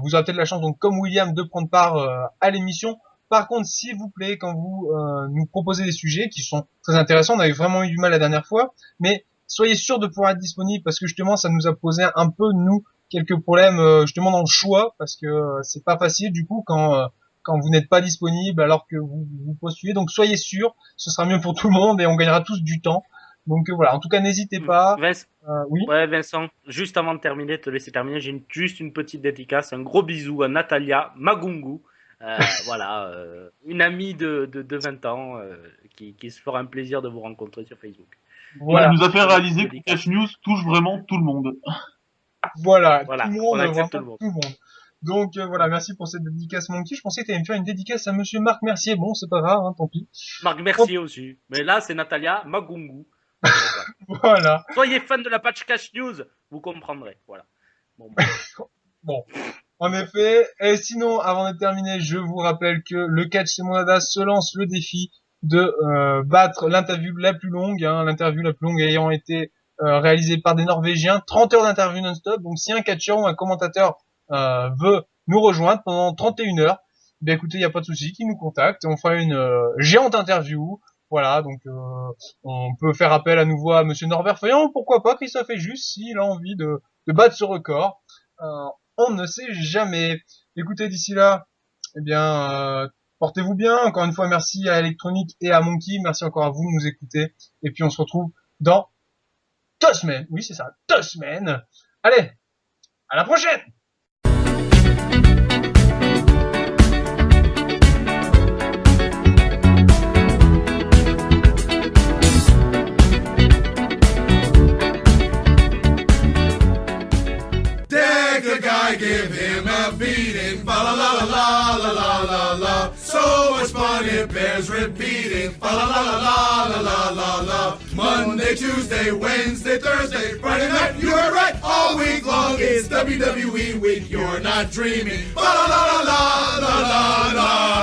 Vous aurez peut-être la chance, donc comme William, de prendre part à l'émission. Par contre, s'il vous plaît, quand vous nous proposez des sujets qui sont très intéressants, on avait vraiment eu du mal la dernière fois, mais soyez sûr de pouvoir être disponible parce que justement, ça nous a posé un peu, nous, quelques problèmes justement dans le choix, parce que c'est pas facile du coup quand vous n'êtes pas disponible alors que vous postulez. Donc soyez sûr, ce sera mieux pour tout le monde et on gagnera tous du temps. Donc voilà, en tout cas, n'hésitez pas. Oui. Ouais, Vincent, juste avant de terminer, te laisser terminer, j'ai juste une petite dédicace, un gros bisou à Natalia Magungu, voilà, une amie de 20 ans qui se fera un plaisir de vous rencontrer sur Facebook. Voilà. il nous a fait réaliser que Catch News touche vraiment tout le monde. Voilà, Voilà, tout le on monde, accepte vraiment tout le monde. tout le monde. Donc voilà, merci pour cette dédicace Monkey. Je pensais que tu allais me faire une dédicace à Monsieur Marc Mercier. Bon, c'est pas grave, tant pis. Marc Mercier aussi, mais là c'est Natalia Magungu. Voilà. Soyez fan de la patch Cash News, vous comprendrez. Voilà. Bon, en effet. Et sinon, avant de terminer, je vous rappelle que le Catch c'est mon dada se lance le défi de battre l'interview la plus longue, l'interview la plus longue ayant été réalisée par des Norvégiens, 30 heures d'interview non-stop. Donc si un catcheur ou un commentateur veut nous rejoindre pendant 31 heures, bien écoutez, il n'y a pas de souci, qu'il nous contacte, on fera une géante interview. Voilà, donc on peut faire appel à nouveau à Monsieur Norbert Feuillant, pourquoi pas Christophe est juste s'il a envie de battre ce record. On ne sait jamais. Écoutez, d'ici là, eh bien, portez-vous bien. Encore une fois, merci à Electronic et à Monkey. Merci encore à vous de nous écouter. Et puis on se retrouve dans 2 semaines. Oui, c'est ça, 2 semaines. Allez, à la prochaine! Deck a guy, give him a beating. Fa la la la la la la la. So much fun it bears repeating. Fa la la la la la la la. Monday, Tuesday, Wednesday, Thursday, Friday night. You are right. All week long it's WWE week. You're not dreaming. Fa la la la la la la la.